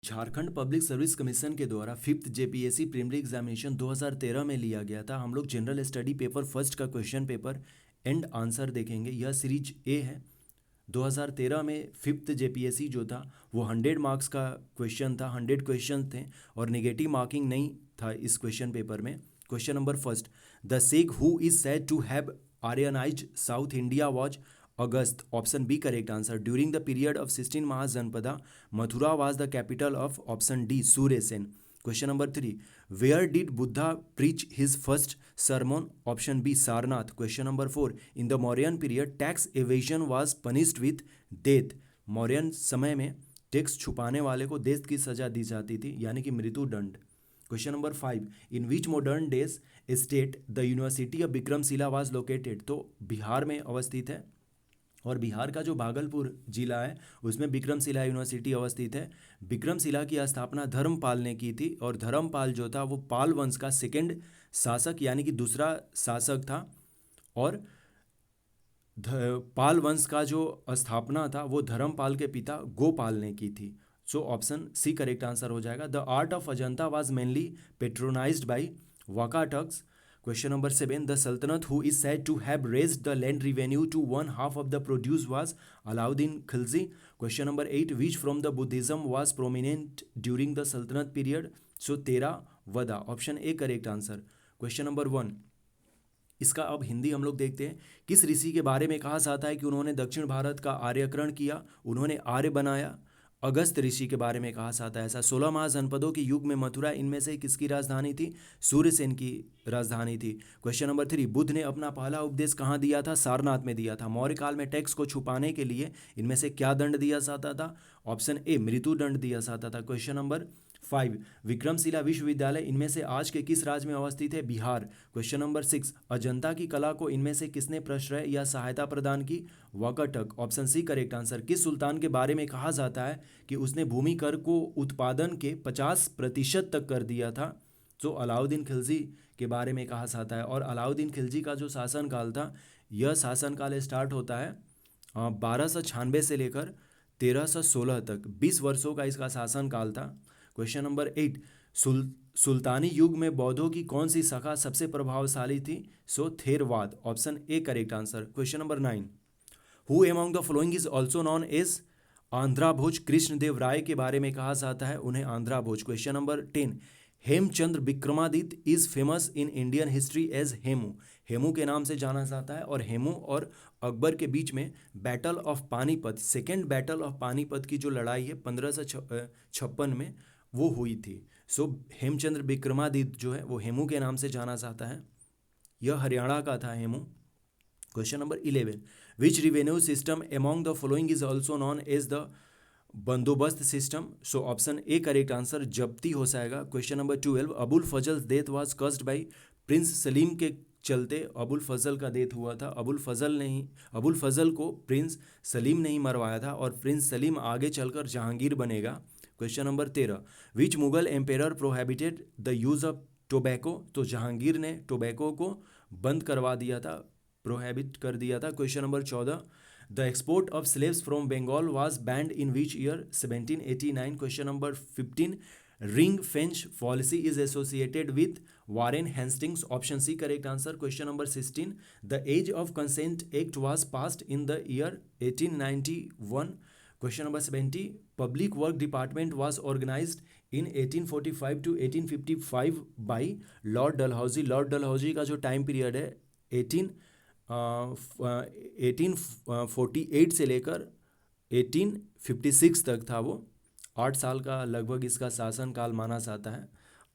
Jharkhand public service commission के द्वारा 5th JPSC preliminary examination 2013 में लिया गया था। हम लोग जनरल स्टडी पेपर फर्स्ट का क्वेश्चन पेपर एंड आंसर देखेंगे। यह सीरीज ए है। 2013 में 5th जेपीएससी जो था वो 100 मार्क्स का क्वेश्चन था, 100 क्वेश्चन थे और नेगेटिव मार्किंग नहीं था इस क्वेश्चन पेपर में। Question number first, the sage who is said to have Aryanized South India was Agastya, option B correct answer. During the period of 16 mahajanapada Mathura was the capital of, option D Surasena. Question number 3, where did Buddha preach his first sermon, option B Sarnath. Question number 4, in the Mauryan period tax evasion was punished with death, Mauryan समय में tax छुपाने वाले को death की सजा दी जाती थी यानी कि मृत्युदंड। Question number 5, in which modern days state the university of Vikramshila was located, तो बिहार में अवस्थित है और बिहार का जो भागलपुर जिला है उसमें विक्रमशिला यूनिवर्सिटी अवस्थित है। विक्रमशिला की स्थापना धर्मपाल ने की थी और धर्मपाल जो था वो पाल वंश का सेकंड शासक यानी कि दूसरा शासक था और पाल वंश का जो स्थापना था वो धर्मपाल के पिता गोपाल ने की थी। So option C correct answer हो जाएगा। The art of Ajanta was mainly patronised by Vakatakas. Question number 7, the Sultanate who is said to have raised the land revenue to 1/2 of the produce was Alauddin Khilji. Question number 8, which from the Buddhism was prominent during the Sultanate period? So Theravada, option A correct answer. Question number 1, इसका अब हिंदी हम लोग देखते हैं। किस ऋषि के बारे में कहा जाता है कि उन्होंने दक्षिण भारत का आर्यकरण किया, उन्होंने आर्य बनाया? अगस्त ऋषि के बारे में कहा जाता है ऐसा। 16 महाजनपदों के युग में मथुरा इनमें से किसकी राजधानी थी? सूर्यसेन की राजधानी थी। क्वेश्चन नंबर 3, बुद्ध ने अपना पहला उपदेश कहाँ दिया था? सारनाथ में दिया था। मौर्य काल में टैक्स को छुपाने के लिए इनमें से क्या दंड दिया जाता था? ऑप्शन ए मृत्यु दंड दिया जाता था। क्वेश्चन नंबर 5, विक्रमशिला विश्वविद्यालय इनमें से आज के किस राज्य में अवस्थित है? बिहार। क्वेश्चन नंबर 6, अजंता की कला को इनमें से किसने प्रश्रय या सहायता प्रदान की? Vakataka, option C correct answer. किस सुल्तान के बारे में कहा जाता है कि उसने भूमि कर को उत्पादन के 50% तक कर दिया था? तो अलाउद्दीन खिलजी के बारे में कहा जाता है और अलाउद्दीन खिलजी का जो शासनकाल था यह शासनकाल स्टार्ट होता है 1296 से लेकर 1316 तक, 20 वर्षों का इसका शासनकाल था। क्वेश्चन नंबर 8, सुल्तानी युग में बौद्धों की कौन सी शाखा सबसे प्रभावशाली थी? So Theravada, option A correct answer. Question number 9, who among the following is also known as Andhra Bhoja, Krishnadeva Raya के बारे में कहा जाता है उन्हें Andhra Bhoja. Question number 10, Hemachandra Vikramaditya is famous in Indian history as Hemu, Hemu के नाम से जाना जाता है और हेमू और अकबर के बीच में battle of Panipat, second battle of Panipat की जो लड़ाई है 1556 में वो हुई थी। सो हेमचंद्र विक्रमादित्य जो है वो हेमू के नाम से जाना जाता है। यह हरियाणा का था Hemu. Question number 11, which revenue system among the following is also known as the bandobast system? So option A correct answer Zabti हो जाएगा। Question number 12, Abul Fazl death was caused by prince Salim के चलते अबुल फजल का डेथ हुआ था। अबुल फजल को प्रिंस सलीम ने ही मरवाया था और प्रिंस सलीम आगे चलकर जहांगीर बनेगा। Question number 13, which Mughal ampere prohibited the use of tobacco? तो जहांगीर ने टोबैको को बंद करवा दिया था, प्रोहिबिट कर दिया था। Question number 14, the export of slaves from Bengal was banned in which year? 1789। Question number 15, ring fence policy is associated with Warren Hastings, option C correct answer. Question number 16, the age of consent act was passed in the year 1891। Question number 17, public work department was organised in 1845 to 1855 by lord Dalhousie. Lord Dalhousie का जो time period है 1848 से लेकर 1856 तक था, वो 8 साल का लगभग इसका शासनकाल माना जाता है।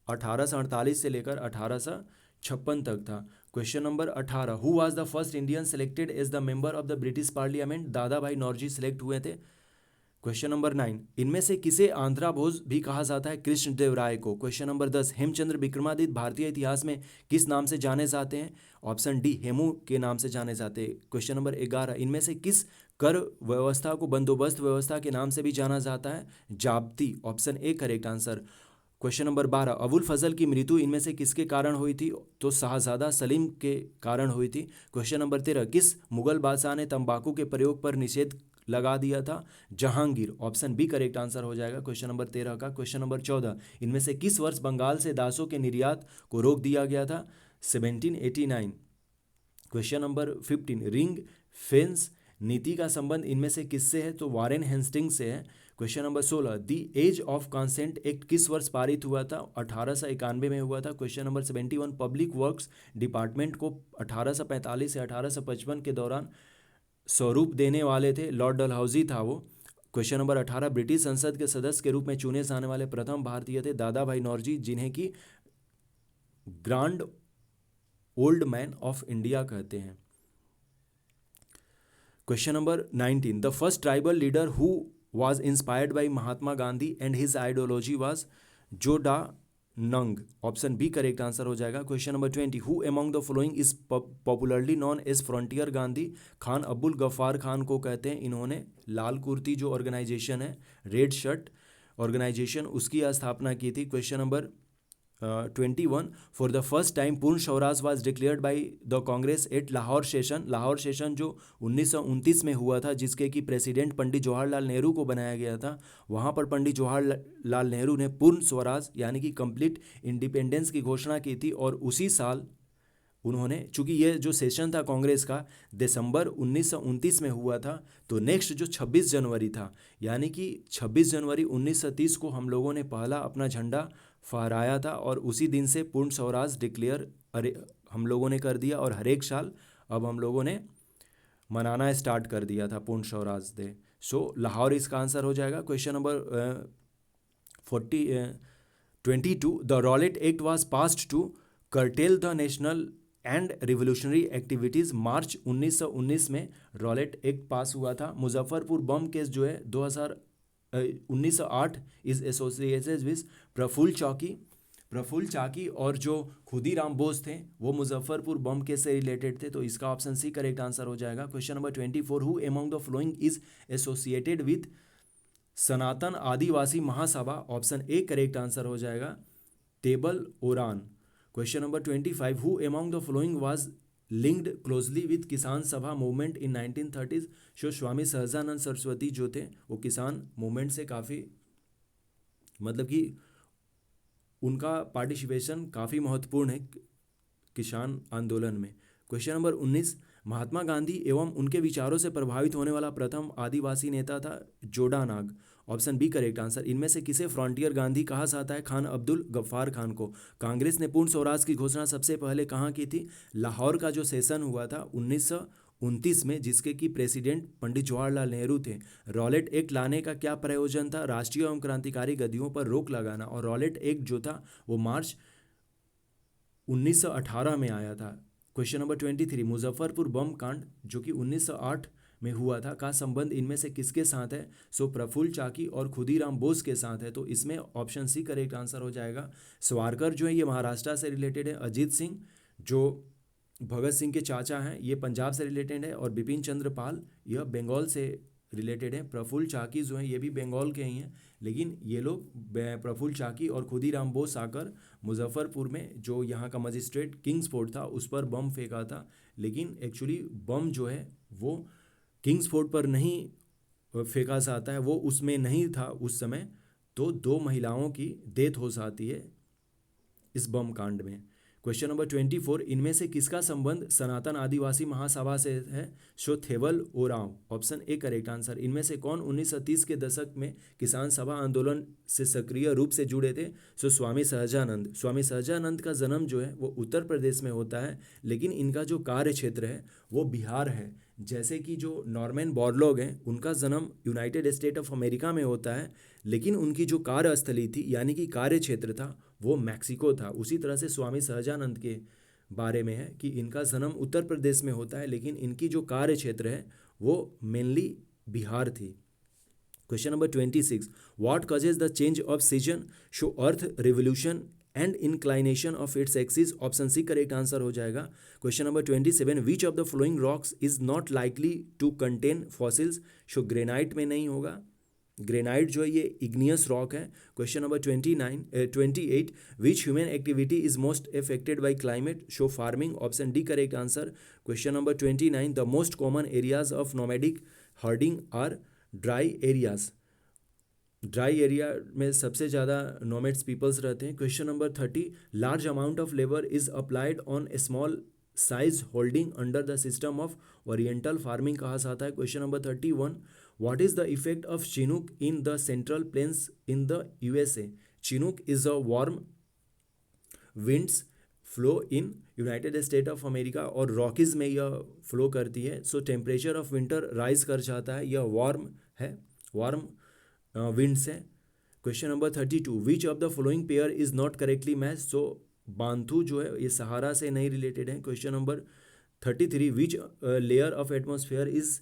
1848 से लेकर 1856 तक था। Question number 18, who was the first Indian selected as the member of the British parliament? Dadabhai Naoroji select हुए थे। क्वेश्चन नंबर 9, इनमें से किसे आंध्रा भोज भी कहा जाता है? कृष्णदेव राय को। क्वेश्चन नंबर 10, हेमचंद्र विक्रमादित्य भारतीय इतिहास में किस नाम से जाने जाते हैं? ऑप्शन डी हेमू के नाम से जाने जाते हैं। क्वेश्चन नंबर 11, इनमें से किस कर व्यवस्था को बंदोबस्त व्यवस्था के नाम से भी जाना जाता है? Zabti, option A correct answer. Question number 12, Abul Fazl की मृत्यु इनमें से किसके कारण हुई थी? तो शाहजादा सलीम के कारण हुई थी। क्वेश्चन नंबर 13, किस मुगल बादशाह ने तंबाकू के प्रयोग पर निषेध लगा दिया था? Jahangir. Option B correct answer हो जाएगा क्वेश्चन नंबर 13 का। क्वेश्चन नंबर 14, इनमें से किस वर्ष बंगाल से दासों के निर्यात को रोक दिया गया था? 1789। क्वेश्चन नंबर 15, रिंग फेंस नीति का संबंध इनमें से किससे है? तो वारेन हेस्टिंग्स से है। Question number 16, the age of consent act किस वर्ष पारित हुआ था? 1891 में हुआ था। Question number 71, public works department को 1845 से 1855 के दौरान स्वरूप देने वाले थे? लॉर्ड डलहौजी था वो। क्वेश्चन नंबर 18, ब्रिटिश संसद के सदस्य के रूप में चुने जाने वाले प्रथम भारतीय थे दादा भाई नौरोजी, जिन्हें कि grand old man of India कहते हैं। Question number 19, the first tribal leader who was inspired by Mahatma Gandhi and his ideology was जोडा नंग। ऑप्शन बी करेक्ट आंसर हो जाएगा। Question number 20, who among the following is popularly known as frontier Gandhi? Khan Abdul Ghaffar Khan को कहते हैं। इन्होंने लाल कुर्ती जो organisation है, रेड शर्ट ऑर्गेनाइजेशन, उसकी स्थापना की थी। Question number 21, for the first time Purna Swaraj was declared by the Congress at Lahore session. Lahore session जो 1929 में हुआ था, जिसके कि प्रेसिडेंट पंडित जवाहरलाल नेहरू को बनाया गया था, वहाँ पर पंडित जवाहरलाल नेहरू ने पूर्ण स्वराज यानी कि कंप्लीट इंडिपेंडेंस की घोषणा की थी। और उसी साल उन्होंने, चूंकि ये जो सेशन था कांग्रेस का दिसंबर 1929 में हुआ था, तो नेक्स्ट जो 26 जनवरी था, यानी कि 26 जनवरी 1930 को हम लोगों ने पहला अपना झंडा फहराया था। और उसी दिन से पूर्ण स्वराज डिक्लेयर हम लोगों ने कर दिया। और हर एक साल अब हम लोगों ने मनाना स्टार्ट कर दिया था पूर्ण स्वराज डे। सो लाहौर इसका आंसर हो जाएगा। Question number 22, the Rowlatt Act was passed to curtail the national and revolutionary activities. मार्च 1919 में रॉलेट एक्ट पास हुआ था। मुजफ्फरपुर बम केस जो है 1908 इज एसोसिएटेड विद प्रफुल्ल चाकी और जो खुदीराम बोस थे वो मुजफ्फरपुर बम केस से रिलेटेड थे। तो इसका ऑप्शन सी करेक्ट आंसर हो जाएगा। Question number 24, who among the following is associated with Sanatan Adivasi Mahasabha? Option A correct answer हो जाएगा, table Ouran. Question number 25, who among the following was linked closely with किसान सभा movement in 1930s? जो स्वामी सहजानंद सरस्वती जो थे वो किसान movement से काफ़ी, मतलब कि उनका पार्टिसिपेशन काफ़ी महत्वपूर्ण है किसान आंदोलन में। क्वेश्चन नंबर 19, महात्मा गांधी एवं उनके विचारों से प्रभावित होने वाला प्रथम आदिवासी नेता था Joda Nag. Option B correct answer. इनमें से किसे फ्रंटियर गांधी कहा जाता है? खान अब्दुल गफ्फार खान को। कांग्रेस ने पूर्ण स्वराज की घोषणा सबसे पहले कहाँ की थी? लाहौर का जो सेशन हुआ था 1929 में, जिसके कि प्रेसिडेंट पंडित जवाहरलाल नेहरू थे। रॉलेट एक्ट लाने का क्या प्रयोजन था? राष्ट्रीय एवं क्रांतिकारी गतियों पर रोक लगाना। और रॉलेट एक्ट जो था वो मार्च 1918 में आया था। क्वेश्चन नंबर 23, मुजफ्फरपुर बम कांड जो कि 1908 में हुआ था का संबंध इनमें से किसके साथ है? सो प्रफुल्ल चाकी और खुदीराम बोस के साथ है। तो इसमें ऑप्शन सी करेक्ट आंसर हो जाएगा। सावरकर जो है ये महाराष्ट्र से रिलेटेड है। अजीत सिंह जो भगत सिंह के चाचा हैं ये पंजाब से रिलेटेड है। और बिपिन चंद्र पाल यह बंगाल से रिलेटेड है। प्रफुल्ल चाकी जो हैं ये भी बंगाल के ही हैं, लेकिन ये लोग प्रफुल्ल चाकी और खुदीराम बोस आकर मुजफ्फरपुर में जो यहाँ का मजिस्ट्रेट किंग्स फोर्ट था उस पर बम फेंका था। लेकिन एक्चुअली बम जो है वो किंग्स फोर्ट पर नहीं फेंका जाता है, वो उसमें नहीं था उस समय। तो 2 महिलाओं की डेथ हो जाती है इस बम कांड में। क्वेश्चन नंबर 24, इनमें से किसका संबंध सनातन आदिवासी महासभा से है? So Theble Oraon. Option A correct answer. इनमें से कौन 1930 के दशक में किसान सभा आंदोलन से सक्रिय रूप से जुड़े थे? सो स्वामी सहजानंद। स्वामी सहजानंद का जन्म जो है वो उत्तर प्रदेश में होता है, लेकिन इनका जो कार्य क्षेत्र है वो बिहार है। जैसे कि जो नॉर्मन बोरलॉग हैं उनका जन्म यूनाइटेड स्टेट ऑफ अमेरिका में होता है, लेकिन उनकी जो कार्यस्थली थी यानी कि कार्य क्षेत्र था वो मैक्सिको था। उसी तरह से स्वामी सहजानंद के बारे में है कि इनका जन्म उत्तर प्रदेश में होता है, लेकिन इनकी जो कार्य क्षेत्र है वो मेनली बिहार थी। Question number 26, what causes the change of season? So earth revolution and inclination of its axis. Option C correct answer हो जाएगा। Question number 27, which of the following rocks is not likely to contain fossils? So granite में नहीं होगा, granite जो है ये igneous rock है। Question number 28, which human activity is most affected by climate? So farming. Option D correct answer. Question number 29, the most common areas of nomadic herding are dry areas. Dry area में सबसे ज़्यादा nomads peoples रहते हैं। Question number 30, large amount of labour is applied on a small size holding under the system of oriental farming कहा जाता है। Question number 31, what is the effect of chinook in the central plains in the USA. Chinook is a warm winds flow in United state of America और Rockies में यह flow करती है। So temperature of winter rise कर जाता है, यह warm है, वार्म विंड्स है। Question number 32, which of the following pair is not correctly match. So Bantu जो है ये सहारा से नहीं रिलेटेड है। Question number 33, which layer of atmosphere is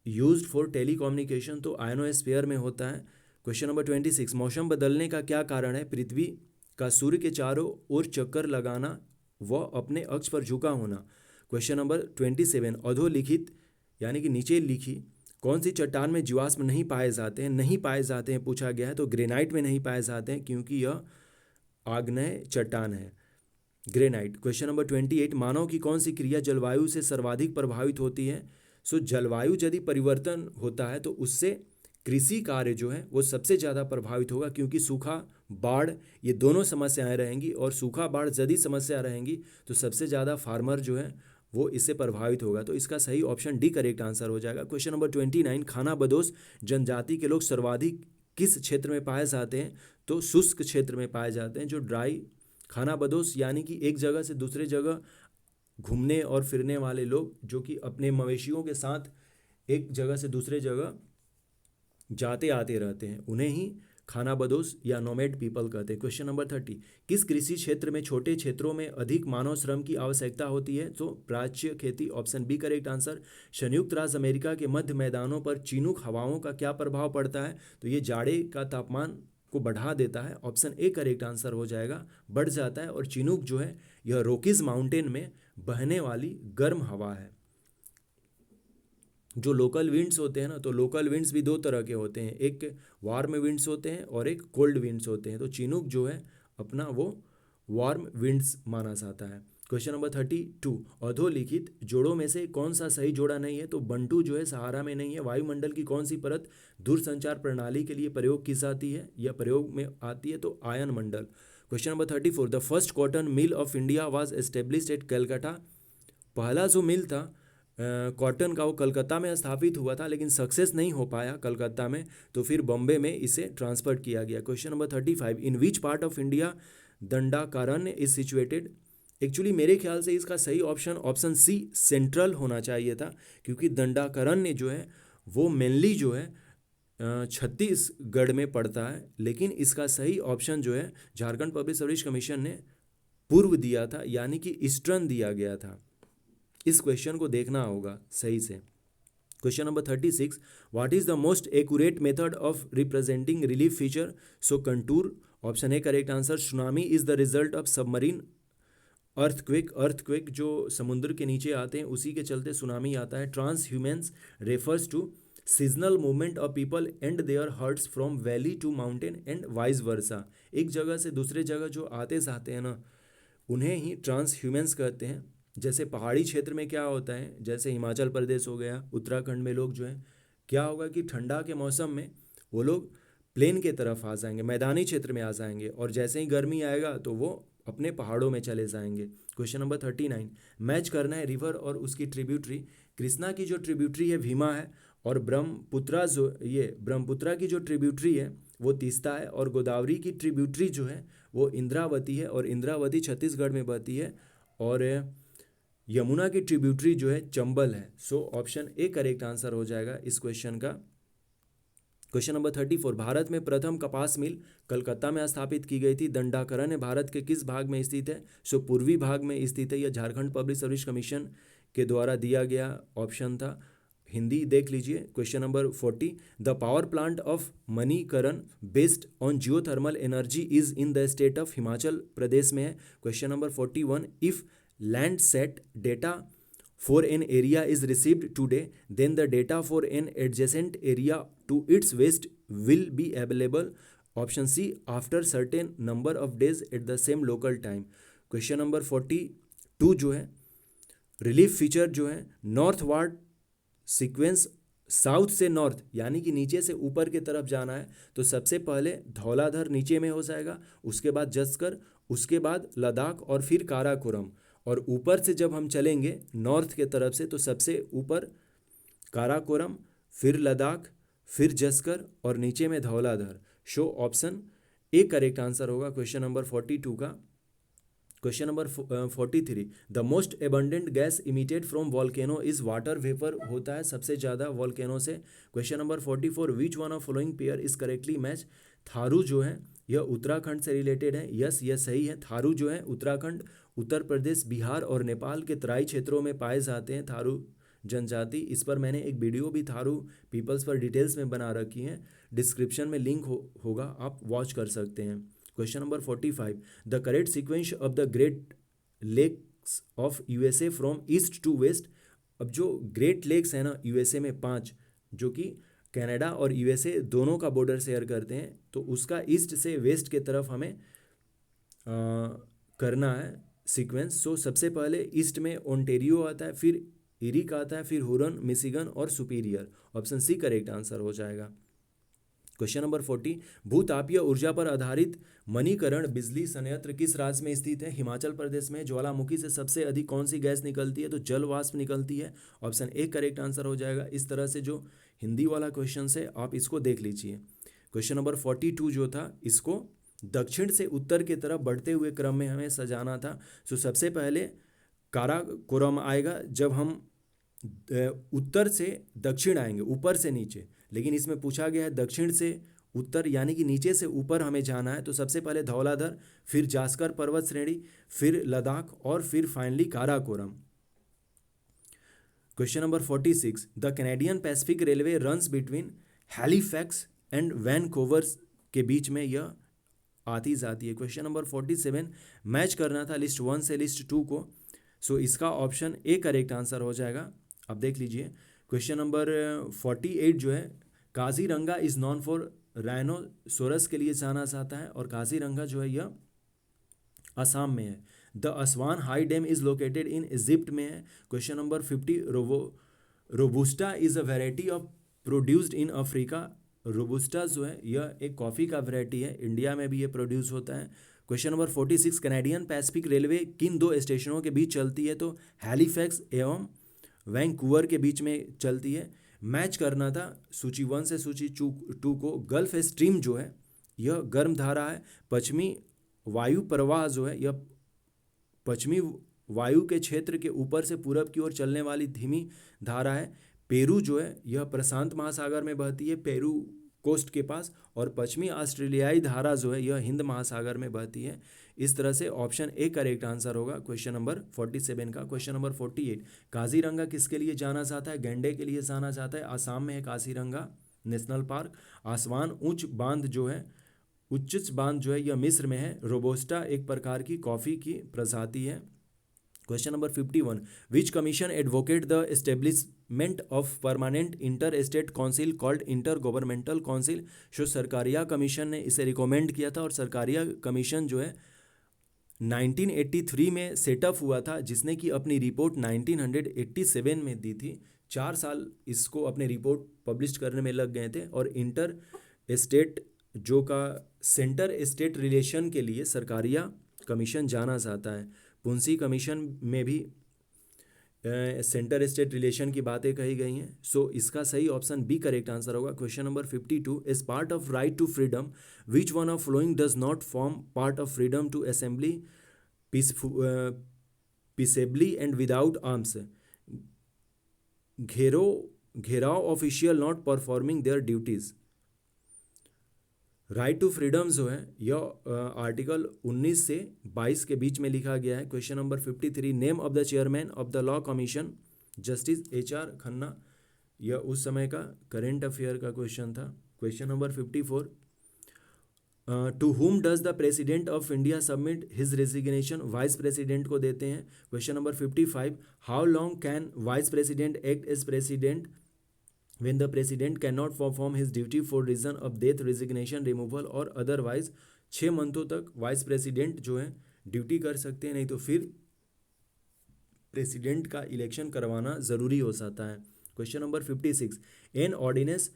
used for telecommunication. तो आयनोस्फीयर में होता है। क्वेश्चन नंबर 26, मौसम बदलने का क्या कारण है। पृथ्वी का सूर्य के चारों ओर चक्कर लगाना व अपने अक्ष पर झुका होना। क्वेश्चन नंबर 27, अधोलिखित यानी कि नीचे लिखी कौन सी चट्टान में जीवाश्म नहीं पाए जाते हैं। नहीं पाए जाते हैं पूछा गया है, तो ग्रेनाइट में नहीं पाए जाते हैं क्योंकि यह आग्नेय चट्टान है, ग्रेनाइट। क्वेश्चन नंबर 28, मानव की कौन सी क्रिया जलवायु से सर्वाधिक प्रभावित होती है। सो जलवायु यदि परिवर्तन होता है तो उससे कृषि कार्य जो है वो सबसे ज़्यादा प्रभावित होगा, क्योंकि सूखा बाढ़ ये दोनों समस्याएं रहेंगी, और सूखा बाढ़ यदि समस्या रहेंगी तो सबसे ज़्यादा फार्मर जो है वो इससे प्रभावित होगा। तो इसका सही ऑप्शन डी करेक्ट आंसर हो जाएगा। क्वेश्चन नंबर 29, खाना बदोश जनजाति के लोग सर्वाधिक किस क्षेत्र में पाए जाते हैं। तो शुष्क क्षेत्र में पाए जाते हैं। जो ड्राई खाना बदोश यानी कि एक जगह से दूसरे जगह घूमने और फिरने वाले लोग जो कि अपने मवेशियों के साथ एक जगह से दूसरे जगह जाते आते रहते हैं, उन्हें ही खाना बदोश या नोमैड पीपल कहते हैं। क्वेश्चन नंबर 30, किस कृषि क्षेत्र में छोटे क्षेत्रों में अधिक मानव श्रम की आवश्यकता होती है। तो प्राच्य खेती, ऑप्शन बी करेक्ट आंसर। संयुक्त राज्य अमेरिका के मध्य मैदानों पर चिनूक हवाओं का क्या प्रभाव पड़ता है। तो ये जाड़े का तापमान को बढ़ा देता है, ऑप्शन ए करेक्ट आंसर हो जाएगा, बढ़ जाता है। और चिनूक जो है यह रोकीज माउंटेन में बहने वाली गर्म हवा है। जो लोकल विंड्स होते हैं ना, तो लोकल विंड्स भी दो तरह के होते हैं, एक वार्म विंड्स होते हैं और एक कोल्ड विंड्स होते हैं। तो चिनूक जो है अपना वो वार्म विंड्स माना जाता है। क्वेश्चन नंबर 32, अधोलिखित जोड़ों में से कौन सा सही जोड़ा नहीं है। तो बंटू जो है सहारा में नहीं है। वायुमंडल की कौन सी परत दूरसंचार प्रणाली के लिए प्रयोग की जाती है या प्रयोग में आती है। तो आयन मंडल। Question number 34, the first cotton mill of India was established at Calcutta. पहला जो मिल था कॉटन का वो कलकत्ता में स्थापित हुआ था, लेकिन सक्सेस नहीं हो पाया कलकत्ता में, तो फिर बॉम्बे में इसे ट्रांसफर किया गया। Question number 35, in which part of India Dandakaranya is situated. Actually मेरे ख्याल से इसका सही ऑप्शन सी सेंट्रल होना चाहिए था, क्योंकि दंडाकारण्य जो है वो मेनली जो है छत्तीसगढ़ में पड़ता है, लेकिन इसका सही ऑप्शन जो है झारखंड पब्लिक सर्विस कमीशन ने पूर्व दिया था, यानी कि ईस्टर्न दिया गया था। इस क्वेश्चन को देखना होगा सही से। Question number 36, what is the most accurate method of representing relief feature. So contour, option A correct answer. Tsunami is the result of submarine earthquake जो समुद्र के नीचे आते हैं उसी के चलते सुनामी आता है। Transhumance refers to seasonal movement of people and their herds from valley to mountain and vice versa. एक जगह से दूसरे जगह जो आते जाते हैं ना, उन्हें ही ट्रांस ह्यूमेंस कहते हैं। जैसे पहाड़ी क्षेत्र में क्या होता है, जैसे हिमाचल प्रदेश हो गया, उत्तराखंड में लोग जो हैं क्या होगा कि ठंडा के मौसम में वो लोग प्लेन के तरफ आ जाएंगे, मैदानी क्षेत्र में आ जाएंगे, और जैसे ही गर्मी आएगा तो वो अपने पहाड़ों में चले जाएंगे। क्वेश्चन नंबर 39, मैच करना है रिवर और उसकी ट्रिब्यूटरी। कृष्णा की जो ट्रिब्यूटरी है भीमा है, और ब्रह्मपुत्रा की जो ट्रिब्यूटरी है वो तीस्ता है, और गोदावरी की ट्रिब्यूटरी जो है वो इंद्रावती है, और इंद्रावती छत्तीसगढ़ में बहती है, और यमुना की ट्रिब्यूटरी जो है चंबल है। So option A correct answer हो जाएगा इस क्वेश्चन का। क्वेश्चन नंबर 34, भारत में प्रथम कपास मिल कलकत्ता में स्थापित की गई थी। दंडाकरण भारत के किस भाग में स्थित है। सो पूर्वी भाग में स्थित है। यह झारखंड पब्लिक सर्विस कमीशन के द्वारा दिया गया ऑप्शन था। हिंदी देख लीजिए। Question number 40, the power plant of Manikaran based on geothermal energy is in the state of Himachal Pradesh में है। Question number 41, if Landsat data for an area is received today, then the data for an adjacent area to its west will be available. Option C, after certain number of days at the same local time. Question number 42 जो है relief feature जो है नॉर्थवार्ड south से north यानी कि नीचे से ऊपर की तरफ जाना है तो सबसे पहले धौलाधर नीचे में हो जाएगा, उसके बाद जस्कर, उसके बाद लद्दाख और फिर काराकोरम। और ऊपर से जब हम चलेंगे नॉर्थ के तरफ से तो सबसे ऊपर काराकोरम, फिर लद्दाख, फिर जस्कर और नीचे में Dhauladhar. Show option A correct answer होगा क्वेश्चन नंबर 42 का। Question number 43, the most abundant gas emitted from volcano is water vapour होता है सबसे ज़्यादा वॉल्केनो से। Question number 44, which one of following pair is correctly match. Tharu जो है यह उत्तराखंड से रिलेटेड है, यस यह सही है। थारू जो है उत्तराखंड, उत्तर प्रदेश, बिहार और नेपाल के तराई क्षेत्रों में पाए जाते हैं थारू जनजाति। इस पर मैंने एक वीडियो भी थारू पीपल्स पर डिटेल्स में बना रखी है, डिस्क्रिप्शन में लिंक होगा, आप वॉच कर सकते हैं। Question number 45, the correct sequence of the great lakes of USA from east to west. अब जो ग्रेट लेक्स है ना यूएसए में 5, जो कि कनाडा और यूएसए दोनों का बॉर्डर शेयर करते हैं, तो उसका ईस्ट से वेस्ट के तरफ हमें करना है सीक्वेंस। सो सबसे पहले ईस्ट में ओंटेरियो आता है, फिर इरिक आता है, फिर हुरन, मिशिगन और Superior. Option C correct answer हो जाएगा। क्वेश्चन नंबर 40, भूतापीय ऊर्जा पर आधारित मणिकरण बिजली संयंत्र किस राज्य में स्थित है। हिमाचल प्रदेश में। ज्वालामुखी से सबसे अधिक कौन सी गैस निकलती है, तो जल वाष्प निकलती है। ऑप्शन ए करेक्ट आंसर हो जाएगा। इस तरह से जो हिंदी वाला क्वेश्चन है आप इसको देख लीजिए। क्वेश्चन नंबर 42 जो था इसको दक्षिण से उत्तर की तरफ बढ़ते हुए क्रम में हमें सजाना था। सो सबसे पहले काराकोरम आएगा जब हम उत्तर से दक्षिण आएंगे, ऊपर से नीचे, लेकिन इसमें पूछा गया है दक्षिण से उत्तर यानी कि नीचे से ऊपर हमें जाना है। तो सबसे पहले धौलाधर, फिर जास्कर पर्वत श्रेणी, फिर लद्दाख और फिर finally Karakoram. Question number 46, the Canadian Pacific railway runs between Halifax and Vancouver के बीच में यह आती जाती है। क्वेश्चन नंबर 47, मैच करना था लिस्ट 1 से लिस्ट 2 को। सो इसका ऑप्शन ए करेक्ट आंसर हो जाएगा। अब देख लीजिए क्वेश्चन नंबर 48 जो है, Kaziranga is non for rhinoceros के लिए जाना जाता है और काजीरंगा जो है यह असम में है। The Aswan high dam is located in Egypt में है। Question number 50, robusta is a variety of produced in Africa. Robusta जो है यह एक कॉफ़ी का वैरायटी है, इंडिया में भी ये प्रोड्यूस होता है। Question number 46, Canadian Pacific railway किन 2 स्टेशनों के बीच चलती है, तो हैलिफैक्स एवं वैंकूवर के बीच में चलती है। मैच करना था सूची 1 से सूची 2 को। गल्फ स्ट्रीम जो है यह गर्म धारा है। पश्चिमी वायु प्रवाह जो है यह पश्चिमी वायु के क्षेत्र के ऊपर से पूरब की ओर चलने वाली धीमी धारा है। पेरू जो है यह प्रशांत महासागर में बहती है, पेरू कोस्ट के पास। और पश्चिमी ऑस्ट्रेलियाई धारा जो है यह हिंद महासागर में बहती है। इस तरह से ऑप्शन ए करेक्ट आंसर होगा क्वेश्चन नंबर 47 का। क्वेश्चन नंबर 48, काजीरंगा किसके लिए जाना जाता है, गैंडे के लिए जाना जाता है। आसाम में है काजीरंगा नेशनल पार्क। आसवान उच्च बांध जो है यह मिस्र में है। रोबोस्टा एक प्रकार की कॉफ़ी की प्रजाति है। Question number 51, which commission advocate the establishment of permanent inter state council called inter governmental council. जो सरकारिया कमीशन ने इसे रिकमेंड किया था और सरकारिया कमीशन जो है 1983 में सेटअप हुआ था, जिसने कि अपनी रिपोर्ट 1987 में दी थी। 4 साल इसको अपने रिपोर्ट पब्लिश करने में लग गए थे। और इंटर स्टेट जो का सेंटर स्टेट रिलेशन के लिए सरकारिया कमीशन जाना जाता है। पुंसी कमीशन में भी सेंटर स्टेट रिलेशन की बातें कही गई हैं। सो इसका सही ऑप्शन बी करेक्ट आंसर होगा। Question number 52, as part of right to freedom which one of following does not form part of freedom to assembly peaceably and without arms. Gherao official not performing their duties. Right to freedom जो है यह article 19 से 22 के बीच में लिखा गया है। Question number 53, name of the chairman of the law commission justice HR Khanna. यह उस समय का करेंट अफेयर का क्वेश्चन था। Question number 54, to whom does the president of India submit his resignation. Vice president को देते हैं। Question number 55, how long can vice president act as president when the president cannot perform his duty for reason of death, resignation, removal और otherwise। 6 मंथों तक vice president जो है duty कर सकते हैं, नहीं तो फिर प्रेसिडेंट का इलेक्शन करवाना ज़रूरी हो जाता है। Question number 56, an ordinance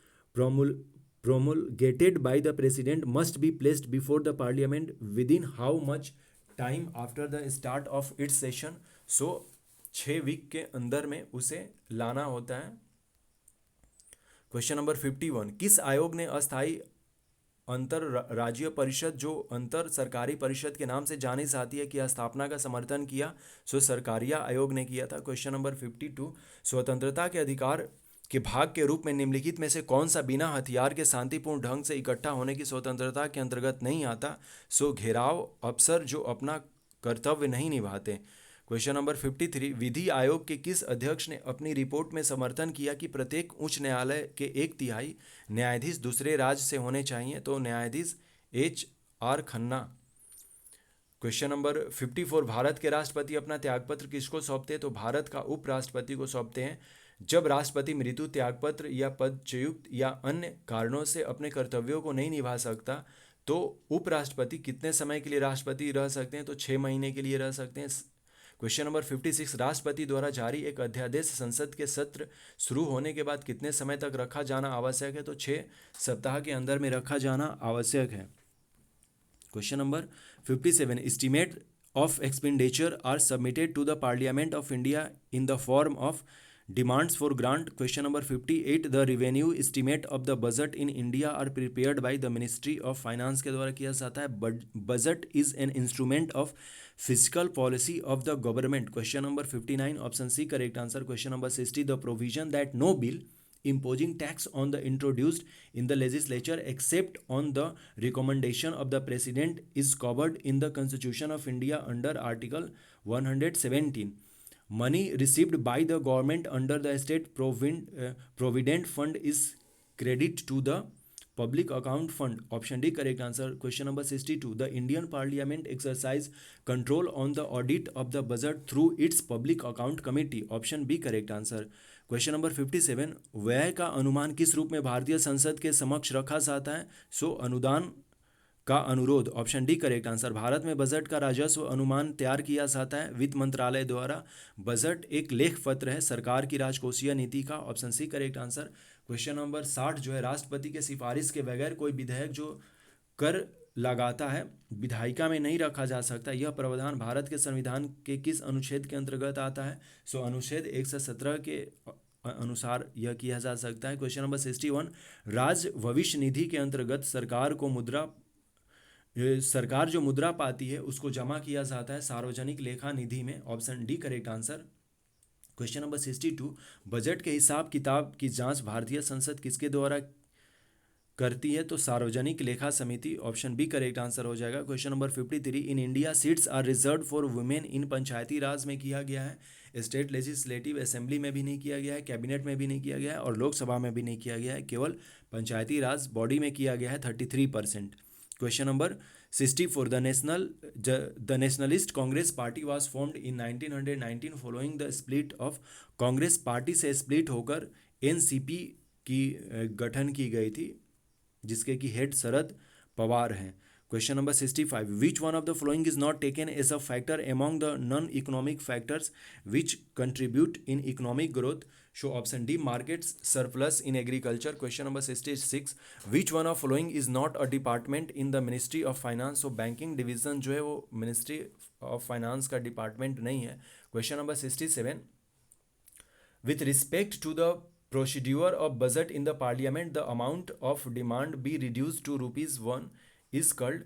promulgated by the president must be placed before the parliament within how much time after the start of its session? So 6 week के अंदर में उसे लाना होता है। क्वेश्चन नंबर 51, किस आयोग ने अस्थायी अंतर राज्य परिषद, जो अंतर सरकारी परिषद के नाम से जानी जाती है, की स्थापना का समर्थन किया? सो सरकारिया आयोग ने किया था। क्वेश्चन नंबर 52, स्वतंत्रता के अधिकार के भाग के रूप में निम्नलिखित में से कौन सा बिना हथियार के शांतिपूर्ण ढंग से इकट्ठा होने की स्वतंत्रता के अंतर्गत नहीं आता? सो घेराव अफसर जो अपना कर्तव्य नहीं निभाते। क्वेश्चन नंबर 53, विधि आयोग के किस अध्यक्ष ने अपनी रिपोर्ट में समर्थन किया कि प्रत्येक उच्च न्यायालय के 1/3 न्यायाधीश दूसरे राज्य से होने चाहिए? तो न्यायाधीश HR Khanna. Question number 54, Bharat के राष्ट्रपति अपना त्यागपत्र किसको सौंपते हैं? तो भारत का उपराष्ट्रपति को सौंपते हैं। जब राष्ट्रपति मृत्यु, त्यागपत्र या पदच्युत या अन्य कारणों से अपने कर्तव्यों को नहीं निभा सकता, तो उपराष्ट्रपति कितने समय के लिए राष्ट्रपति रह सकते हैं? तो 6 महीने के लिए रह सकते हैं। क्वेश्चन नंबर 56, राष्ट्रपति द्वारा जारी एक अध्यादेश संसद के सत्र शुरू होने के बाद कितने समय तक रखा जाना आवश्यक है? तो 6 सप्ताह के अंदर में रखा जाना आवश्यक है। Question number 57, estimate of expenditure are submitted to the parliament of India in the form of demands for grant. Question number 58, the revenue estimate of the budget in India are prepared by the ministry of finance के द्वारा किया जाता है। Budget is an instrument of physical policy of the government. Question number 59, option C correct answer. Question number 60, the provision that no bill imposing tax on the introduced in the legislature except on the recommendation of the president is covered in the Constitution of India under Article 117. Money received by the government under the state provident fund is credit to the public account fund. Option D correct answer. Question number 62, the Indian Parliament exercise control on the audit of the budget through its public account committee. Option B correct answer. Question number 57, व्यय का अनुमान किस रूप में भारतीय संसद के समक्ष रखा जाता है? सो अनुदान का अनुरोध। Option D correct answer. Bharat में बजट का राजस्व अनुमान तैयार किया जाता है वित्त मंत्रालय द्वारा। बजट एक लेख पत्र है सरकार की राजकोषीय नीति का। Option C correct answer. Question number 60 जो है, राष्ट्रपति के सिफारिश के बगैर कोई विधेयक जो कर लगाता है विधायिका में नहीं रखा जा सकता। यह प्रावधान भारत के संविधान के किस अनुच्छेद के अंतर्गत आता है? सो अनुच्छेद 117 के अनुसार यह किया जा सकता है। क्वेश्चन नंबर 61, राज्य भविष्य निधि के अंतर्गत सरकार जो मुद्रा पाती है उसको जमा किया जाता है सार्वजनिक लेखा निधि में। Option D correct answer. Question number 62, budget के हिसाब किताब की जांच भारतीय संसद किसके द्वारा करती है? तो सार्वजनिक लेखा समिति। ऑप्शन बी करेक्ट आंसर हो जाएगा। Question number 53, in India seats are reserve for women in Panchayati Raj में किया गया है, स्टेट लेजिस्लेटिव असेंबली में भी नहीं किया गया है, कैबिनेट में भी नहीं किया गया है और लोकसभा में भी नहीं किया गया है, केवल पंचायती राज बॉडी में किया गया है 33%। Question number 64, the nationalist Congress party was formed in 1919 following the split of Congress party से स्प्लिट होकर एनसीपी की गठन की गई थी, जिसके की हेड शरद पवार हैं। Question number 65, which one of the following is not taken as a factor among the non economic factors which contribute in economic growth? So option D markets surplus in agriculture. Question number 66, which one of following is not a department in the ministry of finance? So banking division जो है वो ministry of finance का department नहीं है। Question number 67, with respect to the procedure of budget in the parliament the amount of demand be reduced to ₹1 is called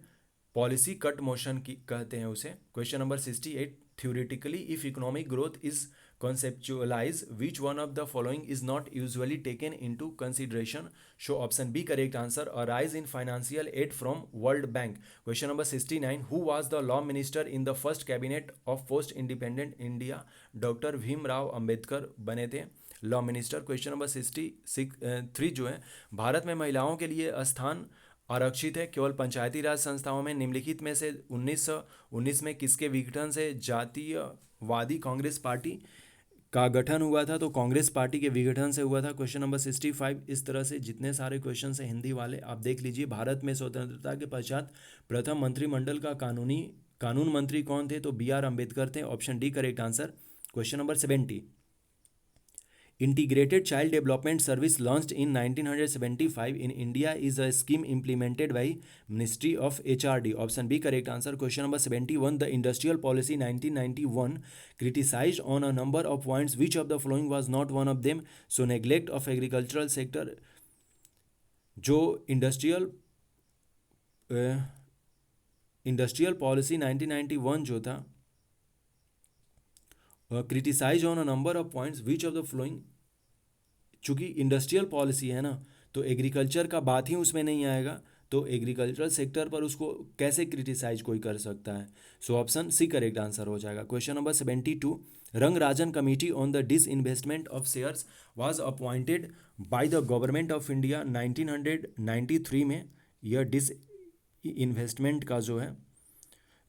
policy cut motion की कहते हैं उसे। Question number 68, theoretically if economic growth is conceptualized which one of the following is not usually taken into consideration? show option B correct answer, a rise in financial aid from World Bank। question number 69, who was the law minister in the first cabinet of post independent India? Doctor Bhimrao Ambedkar बने थे law minister. Question number 63 जो है, भारत में महिलाओं के लिए स्थान आरक्षित है केवल पंचायती राज संस्थाओं में। निम्नलिखित में से 1919 में किसके विघटन से जातीयवादी कांग्रेस पार्टी का गठन हुआ था? तो कांग्रेस पार्टी के विघटन से हुआ था। क्वेश्चन नंबर 65, इस तरह से जितने सारे क्वेश्चन हैं हिंदी वाले आप देख लीजिए। भारत में स्वतंत्रता के पश्चात प्रथम मंत्रिमंडल का कानून मंत्री कौन थे? तो BR अम्बेडकर थे। Option D correct answer. Question number 70, Integrated Child Development Service launched in 1975 in India is a scheme implemented by Ministry of HRD. Option B correct answer. Question number 71. The Industrial Policy 1991 criticized on a number of points. Which of the following was not one of them? So neglect of agricultural sector. जो industrial policy 1991 जो था criticise on a number of points which of the flowing, चूँकि industrial policy है ना तो agriculture का बात ही उसमें नहीं आएगा, तो एग्रीकल्चरल सेक्टर पर उसको कैसे क्रिटिसाइज कोई कर सकता है। So option C correct answer हो जाएगा। Question number 72 Rangarajan committee on the disinvestment of shares was appointed by the government of India 1993 में। यह डिस इन्वेस्टमेंट का जो है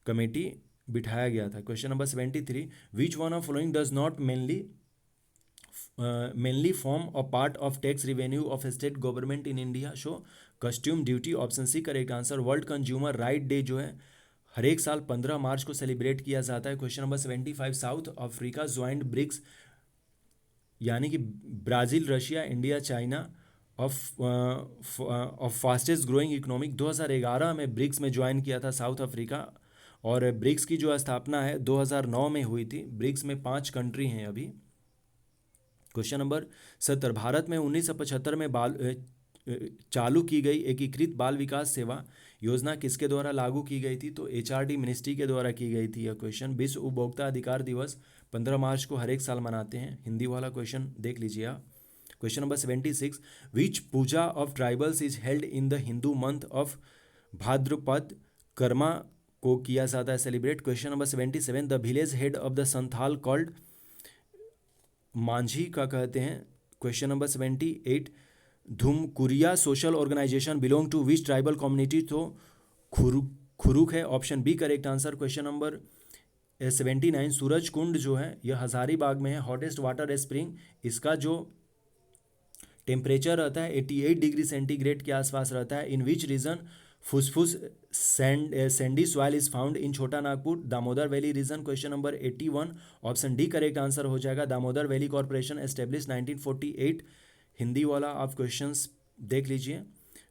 कमेटी बिठाया गया था। Question number 73 which one of following does not mainly form a part of tax revenue of state government in India. So customs duty. Option C correct answer. World consumer right day जो है हर एक साल 15 मार्च को celebrate किया जाता है। Question number 75 South Africa joined BRICS, यानी कि Brazil, Russia, India, China of fastest growing economic 2011 में ब्रिक्स में ज्वाइन किया था साउथ अफ्रीका, और ब्रिक्स की जो स्थापना है 2009 में हुई थी। ब्रिक्स में 5 कंट्री हैं अभी। क्वेश्चन नंबर 70 भारत में 1975 में चालू की गई एकीकृत बाल विकास सेवा योजना किसके द्वारा लागू की गई थी? तो HRD मिनिस्ट्री के द्वारा की गई थी यह क्वेश्चन। विश्व उपभोक्ता अधिकार दिवस 15 मार्च को हर एक साल मनाते हैं। हिंदी वाला क्वेश्चन देख लीजिए आप। Question number 76 which puja of tribals is held in the Hindu month of Bhadrapada Karma को किया जाता है celebrate. Question number 77 the village head of the Santhal called Manjhi का कहते हैं। Question number 78 Dhumkuria social organisation belong to which tribal community? तो खुरुक है। Option B correct answer. Question number 79 Suraj Kund जो है यह हजारीबाग में है, हॉटेस्ट वाटर स्प्रिंग। इसका जो टेम्परेचर रहता है 88 डिग्री सेंटीग्रेड के आसपास रहता है। In which region Phusphus sandy soil is found in Chota Nagpur Damodar valley region. Question number 81 option D correct answer हो जाएगा। Damodar Valley Corporation establish 1948। Hindi वाला आप क्वेश्चंस देख लीजिए।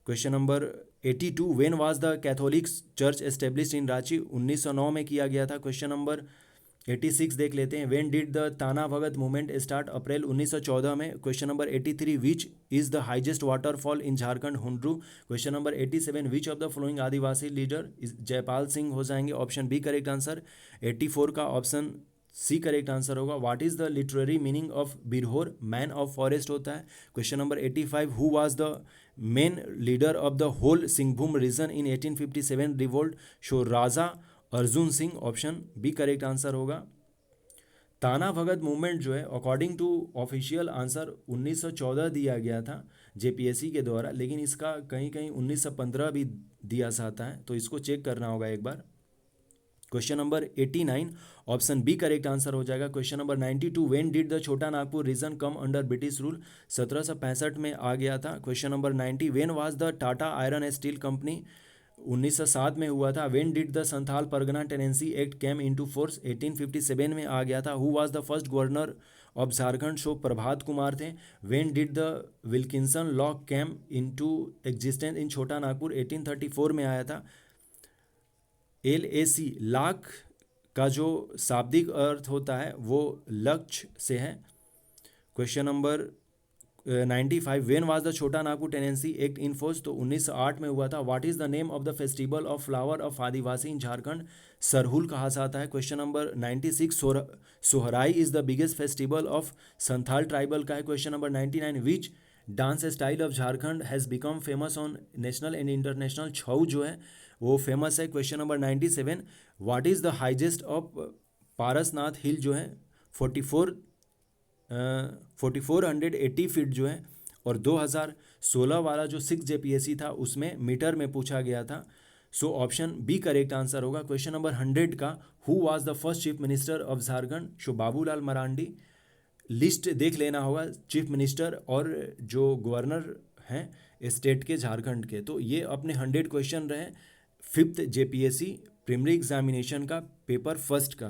Question number 82 when was the Catholic church established in Ranchi? 1909 में किया गया था। क्वेश्चन नंबर 86 देख लेते हैं। व्हेन डिड द ताना भगत मूवमेंट स्टार्ट? अप्रैल 1914 में। Question number 83 which is the highest waterfall in Jharkhand? Hundru. Question number 87 which of the following Adivasi leader? Jaipal Singh हो जाएंगे। Option B correct answer. 84 का ऑप्शन सी करेक्ट आंसर होगा। What is the literary meaning of Birhor? Man of forest होता है। Question number 85 who was the main leader of the whole Singhbhum region in 1857 revolt? So Raja Arjun Singh. Option B correct answer होगा। ताना भगत movement जो है according to official answer 1914 दिया गया था JPSC के द्वारा, लेकिन इसका कहीं कहीं 1915 भी दिया जाता है, तो इसको चेक करना होगा एक बार। Question number 89 option B correct answer हो जाएगा। Question number 92 when did the Chota Nagpur region come under British rule? 1765 में आ गया था। Question number 90 when was the Tata Iron and Steel Company? 1907 में हुआ था। When did the Santhal Pargana tenancy act came into force? 1857 में आ गया था। Who was the first governor of Jharkhand? Show Prabhat Kumar थे। When did the Wilkinson law came into existence in Chota Nagpur? 1834 में आया था। LAC लाख का जो शाब्दिक अर्थ होता है वो लक्ष्य से है। Question number 95 when was the Chota Nagpur tenancy act in force? तो 1908 में हुआ था। What is the name of the festival of flower of Adivasi in Jharkhand? Sarhul कहा जाता है। Question number 96 Sohrai is the biggest festival of Santhal tribal का है। Question number 99 which dance style of Jharkhand has become famous on national and international? Chhau जो है वो famous है। Question number 97 what is the highest of Parasnath hill जो है 4480 फीट जो है, और 2016 वाला जो 6 JPSC था उसमें मीटर में पूछा गया था। So option B correct answer होगा। क्वेश्चन नंबर 100 का who was the first chief minister of Jharkhand? So Babulal Marandi. List देख लेना होगा चीफ मिनिस्टर और जो गवर्नर हैं स्टेट के झारखंड के। तो ये अपने 100 क्वेश्चन रहे 5th JPSC प्रीलिमिनरी एग्जामिनेशन का पेपर फर्स्ट का।